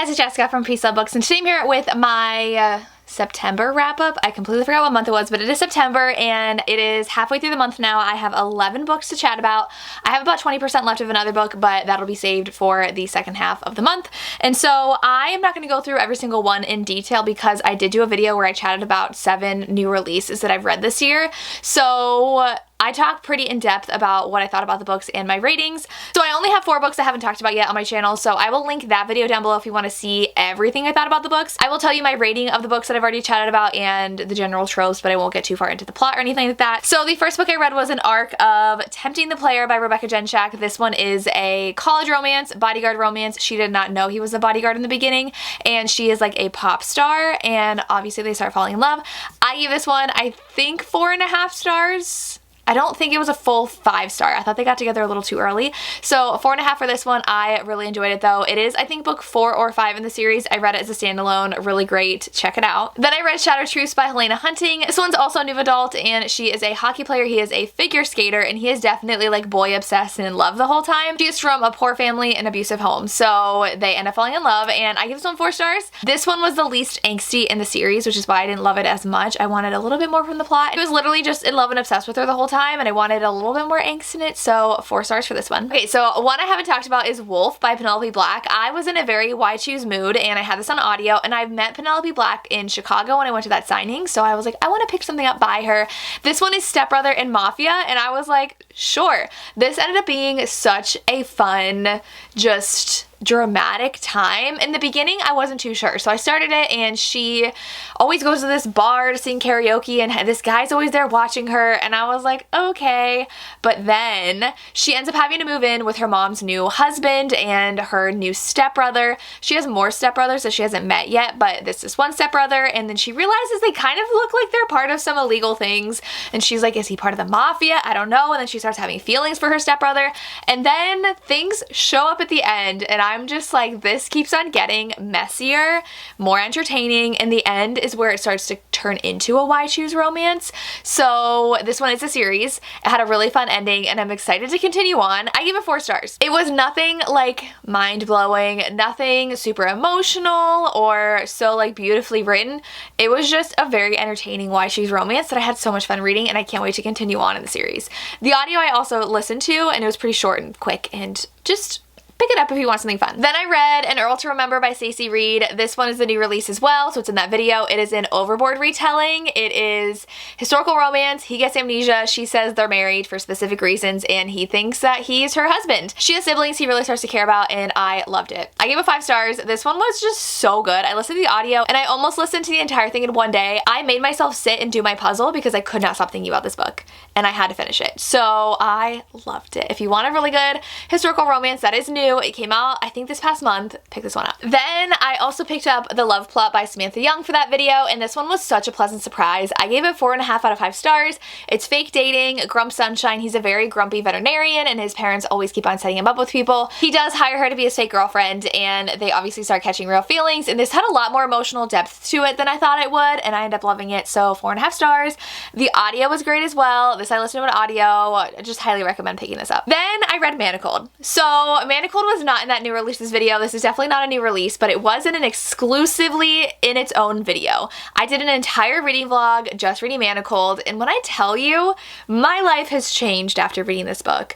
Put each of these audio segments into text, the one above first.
guys, it's Jessica from Pre-Sale Books, and today I'm here with my September wrap-up. I completely forgot what month it was, but it is September, and it is halfway through the month now. I have 11 books to chat about. I have about 20% left of another book, but that'll be saved for the second half of the month. And so I am not going to go through every single one in detail because I did do a video where I chatted about 7 new releases that I've read this year. So I talked pretty in depth about what I thought about the books and my ratings. So I only have 4 books I haven't talked about yet on my channel, so I will link that video down below if you want to see everything I thought about the books. I will tell you my rating of the books that I've already chatted about and the general tropes, but I won't get too far into the plot or anything like that. So the first book I read was an arc of Tempting the Player by Rebecca Genshak. This one is a college romance, bodyguard romance. She did not know he was a bodyguard in the beginning, and she is like a pop star, and obviously they start falling in love. I gave this one, I think, 4.5 stars. I don't think it was a full 5-star. I thought they got together a little too early. So 4.5 for this one. I really enjoyed it though. It is, I think, book 4 or 5 in the series. I read it as a standalone. Really great. Check it out. Then I read Shattered Truths by Helena Hunting. This one's also a new adult, and she is a hockey player. He is a figure skater, and he is definitely like boy obsessed and in love the whole time. She is from a poor family and abusive home, so they end up falling in love, and I give this one 4 stars. This one was the least angsty in the series, which is why I didn't love it as much. I wanted a little bit more from the plot. It was literally just in love and obsessed with her the whole time, and I wanted a little bit more angst in it, so 4 stars for this one. Okay, so one I haven't talked about is Wolf by Penelope Black. I was in a very Why Choose mood, and I had this on audio, and I've met Penelope Black in Chicago when I went to that signing, so I was like, I want to pick something up by her. This one is Stepbrother and Mafia, and I was like, sure. This ended up being such a fun, just dramatic time. In the beginning, I wasn't too sure. So I started it, and she always goes to this bar to sing karaoke, and this guy's always there watching her, and I was like, okay. But then she ends up having to move in with her mom's new husband and her new stepbrother. She has more stepbrothers that she hasn't met yet, but this is one stepbrother, and then she realizes they kind of look like they're part of some illegal things, and she's like, is he part of the mafia? I don't know. And then she starts having feelings for her stepbrother, and then things show up at the end, and I'm just like, this keeps on getting messier, more entertaining, and the end is where it starts to turn into a Why Choose romance. So this one is a series. It had a really fun ending, and I'm excited to continue on. I gave it 4 stars. It was nothing like mind-blowing, nothing super emotional or so like beautifully written. It was just a very entertaining Why Choose romance that I had so much fun reading, and I can't wait to continue on in the series. The audio I also listened to, and it was pretty short and quick, and just pick it up if you want something fun. Then I read An Earl to Remember by Stacey Reed. This one is the new release as well, so it's in that video. It is an Overboard retelling. It is historical romance. He gets amnesia. She says they're married for specific reasons, and he thinks that he's her husband. She has siblings he really starts to care about, and I loved it. I gave it 5 stars. This one was just so good. I listened to the audio, and I almost listened to the entire thing in one day. I made myself sit and do my puzzle because I could not stop thinking about this book, and I had to finish it. So I loved it. If you want a really good historical romance that is new, it came out, I think, this past month, pick this one up. Then I also picked up The Love Plot by Samantha Young for that video, and this one was such a pleasant surprise. I gave it 4.5 out of 5 stars. It's fake dating. Grump Sunshine, he's a very grumpy veterinarian, and his parents always keep on setting him up with people. He does hire her to be his fake girlfriend, and they obviously start catching real feelings, and this had a lot more emotional depth to it than I thought it would, and I ended up loving it, so 4.5 stars. The audio was great as well. This I listened to an audio. I just highly recommend picking this up. Then I read Manacled. So Manacled was not in that new releases video. This is definitely not a new release, but it was in an exclusively in its own video. I did an entire reading vlog just reading Manacled, and when I tell you, my life has changed after reading this book.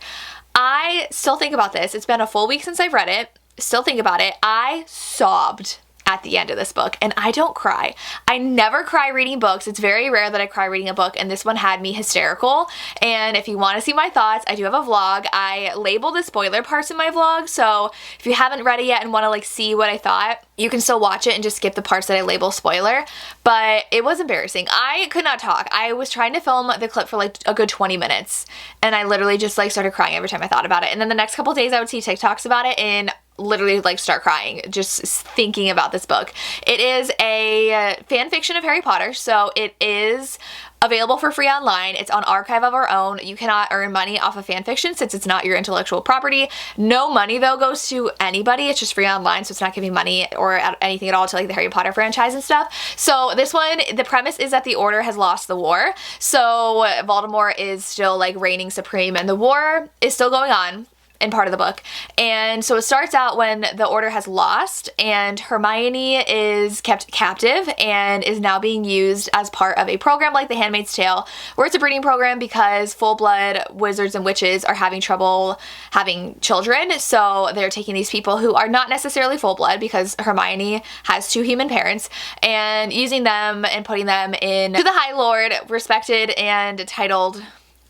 I still think about this. It's been a full week since I've read it. Still think about it. I sobbed at the end of this book, and I don't cry. I never cry reading books. It's very rare that I cry reading a book, and this one had me hysterical. And if you want to see my thoughts, I do have a vlog. I label the spoiler parts in my vlog, so if you haven't read it yet and want to like see what I thought, you can still watch it and just skip the parts that I label spoiler. But it was embarrassing. I could not talk. I was trying to film the clip for like a good 20 minutes, and I literally just like started crying every time I thought about it. And then the next couple days I would see TikToks about it and literally like start crying just thinking about this book. It is a fan fiction of Harry Potter, so it is available for free online. It's on Archive of Our Own. You cannot earn money off of fan fiction since it's not your intellectual property. No money though goes to anybody. It's just free online, so it's not giving money or anything at all to like the Harry Potter franchise and stuff. So this one, the premise is that the Order has lost the war. So Voldemort is still like reigning supreme, and the war is still going on. in part of the book. And so it starts out when the Order has lost and Hermione is kept captive and is now being used as part of a program like The Handmaid's Tale, where it's a breeding program because full-blood wizards and witches are having trouble having children. So they're taking these people who are not necessarily full-blood because Hermione has 2 human parents and using them and putting them in to the High Lord, respected and titled,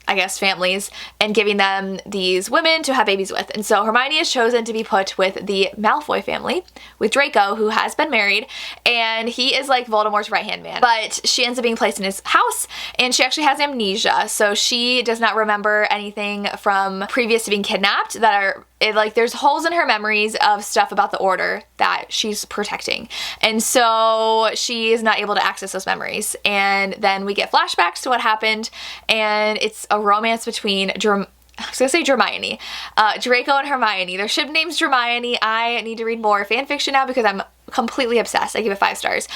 I guess, families, and giving them these women to have babies with. And so Hermione is chosen to be put with the Malfoy family, with Draco, who has been married, and he is like Voldemort's right-hand man. But she ends up being placed in his house, and she actually has amnesia, so she does not remember anything from previous to being kidnapped that are there's holes in her memories of stuff about the Order that she's protecting. And so she is not able to access those memories. And then we get flashbacks to what happened, and it's a romance between Hermione. Draco and Hermione. Their ship name's Hermione. I need to read more fan fiction now because I'm completely obsessed. I give it 5 stars.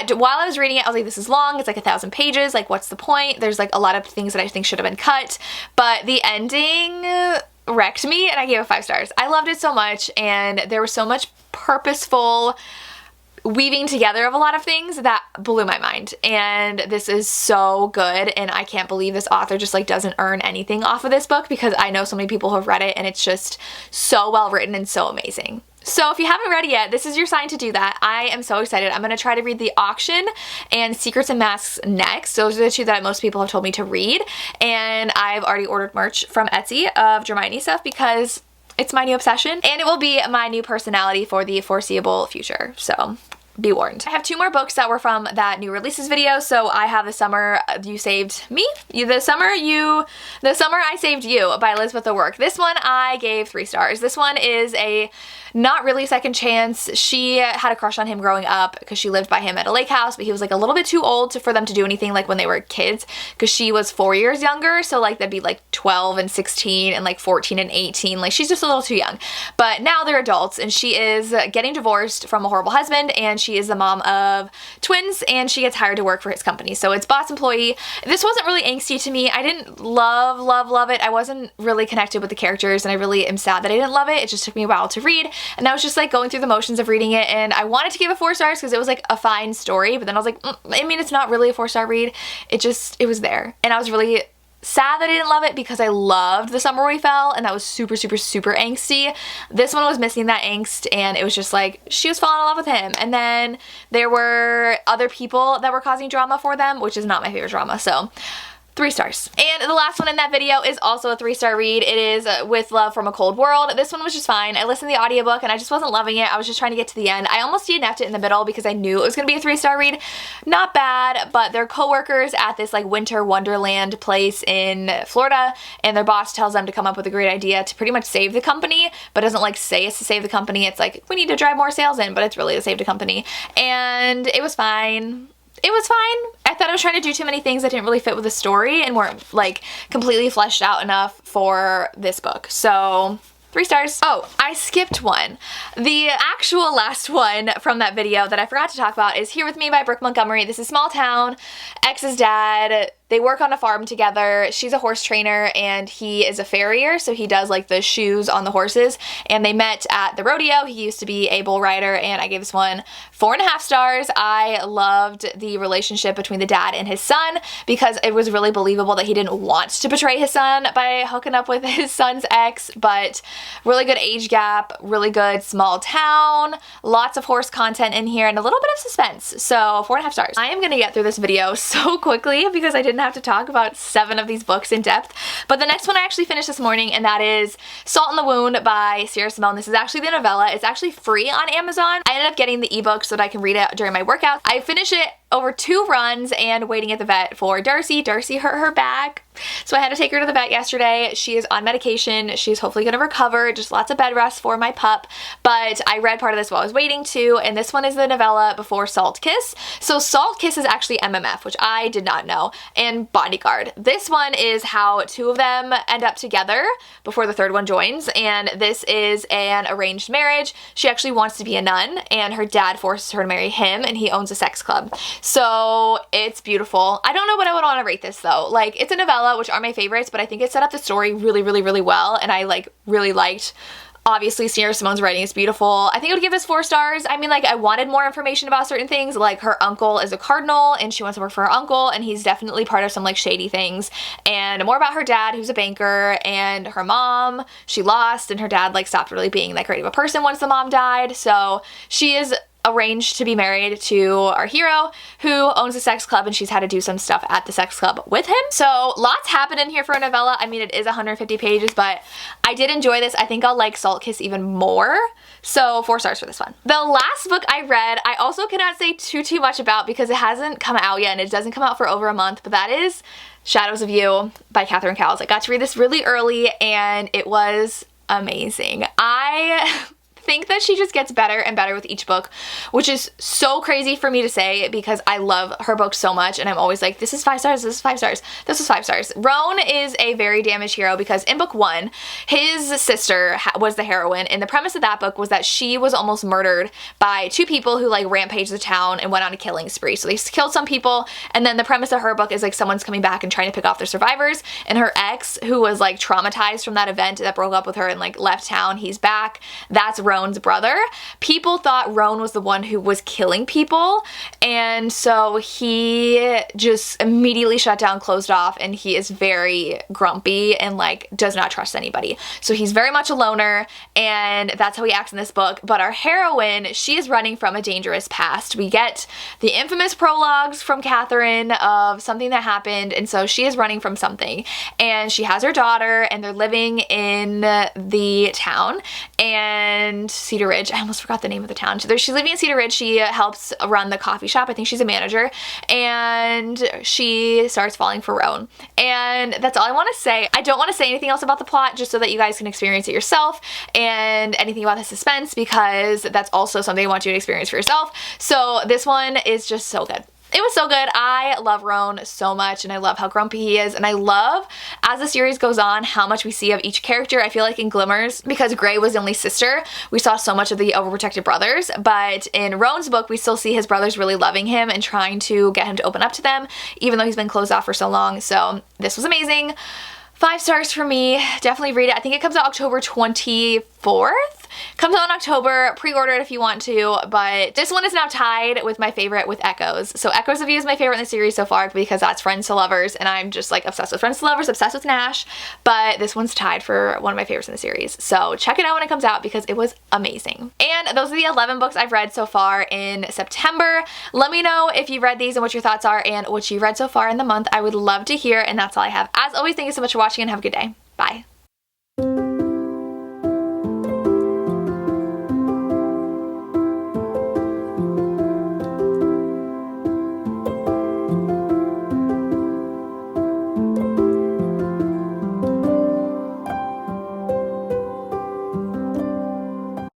While I was reading it, I was like, this is long. It's like 1,000 pages. Like, what's the point? There's like a lot of things that I think should have been cut. But the ending wrecked me and I gave it 5 stars. I loved it so much, and there was so much purposeful weaving together of a lot of things that blew my mind. And this is so good, and I can't believe this author just like doesn't earn anything off of this book because I know so many people who have read it and it's just so well written and so amazing. So if you haven't read it yet, this is your sign to do that. I am so excited. I'm going to try to read The Auction and Secrets and Masks next. Those are the 2 that most people have told me to read. And I've already ordered merch from Etsy of Hermione stuff because it's my new obsession. And it will be my new personality for the foreseeable future. So be warned. I have 2 more books that were from that new releases video. So I have The Summer You Saved Me. The Summer I Saved You by Elizabeth O'Rourke. This one I gave 3 stars. This one is a not really second chance. She had a crush on him growing up because she lived by him at a lake house, but he was like a little bit too old for them to do anything like when they were kids because she was 4 years younger. So like that'd be like 12 and 16 and like 14 and 18. Like she's just a little too young. But now they're adults and she is getting divorced from a horrible husband, and she is the mom of twins, and she gets hired to work for his company. So it's boss employee. This wasn't really angsty to me. I didn't love it. I wasn't really connected with the characters, and I really am sad that I didn't love it. It just took me a while to read. And I was just like going through the motions of reading it, and I wanted to give it 4 stars because it was like a fine story, but then I was like, I mean, it's not really a 4-star read. It was there. And I was really sad that I didn't love it because I loved The Summer We Fell, and that was super angsty. This one was missing that angst, and it was just like she was falling in love with him. And then there were other people that were causing drama for them, which is not my favorite drama. So 3 stars. And the last one in that video is also a 3-star read. It is With Love from a Cold World. This one was just fine. I listened to the audiobook and I just wasn't loving it. I was just trying to get to the end. I almost DNF'd it in the middle because I knew it was going to be a 3-star read. Not bad, but they're co-workers at this like winter wonderland place in Florida, and their boss tells them to come up with a great idea to pretty much save the company, but doesn't like say it's to save the company. It's like, we need to drive more sales in, but it's really to save the company. And it was fine. It was fine. I thought I was trying to do too many things that didn't really fit with the story and weren't like completely fleshed out enough for this book. So 3 stars. Oh, I skipped one. The actual last one from that video that I forgot to talk about is Here With Me by Brooke Montgomery. This is small town. Ex's dad, they work on a farm together. She's a horse trainer and he is a farrier, so he does like the shoes on the horses. And they met at the rodeo. He used to be a bull rider, and I gave this one 4.5 stars. I loved the relationship between the dad and his son because it was really believable that he didn't want to betray his son by hooking up with his son's ex, but really good age gap, really good small town, lots of horse content in here, and a little bit of suspense. So 4.5 stars. I am gonna get through this video so quickly because I didn't have to talk about 7 of these books in depth. But the next one I actually finished this morning, and that is Salt in the Wound by Sierra Simone. This is actually the novella. It's actually free on Amazon. I ended up getting the ebook so that I can read it during my workout. I finished it over 2 runs and waiting at the vet for Darcy. Darcy hurt her back, so I had to take her to the vet yesterday. She is on medication. She's hopefully gonna recover. Just lots of bed rest for my pup. But I read part of this while I was waiting too, and this one is the novella before Salt Kiss. So Salt Kiss is actually MMF, which I did not know, and Bodyguard. This one is how 2 of them end up together before the 3rd one joins, and this is an arranged marriage. She actually wants to be a nun, and her dad forces her to marry him, and he owns a sex club. So it's beautiful. I don't know what I would want to rate this though. Like, it's a novella. novella, which are my favorites, but I think it set up the story really, really, really well, and I like really liked. Obviously, Sierra Simone's writing is beautiful. I think I would give this 4 stars. I mean, like, I wanted more information about certain things, like her uncle is a cardinal and she wants to work for her uncle, and he's definitely part of some like shady things, and more about her dad who's a banker, and her mom, she lost, and her dad like stopped really being that great of a person once the mom died. So she is arranged to be married to our hero who owns a sex club, and she's had to do some stuff at the sex club with him. So lots happen in here for a novella. I mean, it is 150 pages, but I did enjoy this. I think I'll like Salt Kiss even more. So 4 stars for this one. The last book I read, I also cannot say too much about because it hasn't come out yet and it doesn't come out for over a month, but that is Shadows of You by Catherine Cowles. I got to read this really early and it was amazing. I think that she just gets better and better with each book, which is so crazy for me to say because I love her books so much, and I'm always like, this is 5 stars, this is 5 stars, this is 5 stars. Roan is a very damaged hero because in book 1, his sister was the heroine, and the premise of that book was that she was almost murdered by 2 people who like rampaged the town and went on a killing spree. So they killed some people, and then the premise of her book is like someone's coming back and trying to pick off their survivors, and her ex, who was like traumatized from that event that broke up with her and like left town, he's back. That's Roan's brother. People thought Roan was the one who was killing people, and so he just immediately shut down, closed off, and he is very grumpy and like does not trust anybody. So he's very much a loner, and that's how he acts in this book. But our heroine, she is running from a dangerous past. We get the infamous prologues from Catherine of something that happened, and so she is running from something, and she has her daughter, and they're living in the town, and Cedar Ridge. I almost forgot the name of the town. She's living in Cedar Ridge. She helps run the coffee shop. I think she's a manager, and she starts falling for Roan. And that's all I want to say. I don't want to say anything else about the plot, just so that you guys can experience it yourself, and anything about the suspense, because that's also something I want you to experience for yourself. So this one is just so good. It was so good. I love Roan so much, and I love how grumpy he is, and I love, as the series goes on, how much we see of each character. I feel like in Glimmers, because Grey was the only sister, we saw so much of the overprotected brothers, but in Roan's book, we still see his brothers really loving him and trying to get him to open up to them, even though he's been closed off for so long. So this was amazing. 5 stars for me. Definitely read it. I think it comes out October 24th. Comes out in October. Pre-order it if you want to, but this one is now tied with my favorite with Echoes. So Echoes of You is my favorite in the series so far because that's Friends to Lovers, and I'm just like obsessed with Friends to Lovers, obsessed with Nash, but this one's tied for one of my favorites in the series. So check it out when it comes out because it was amazing. And those are the 11 books I've read so far in September. Let me know if you've read these and what your thoughts are and what you read so far in the month. I would love to hear, and that's all I have. As always, thank you so much for watching and have a good day. Bye.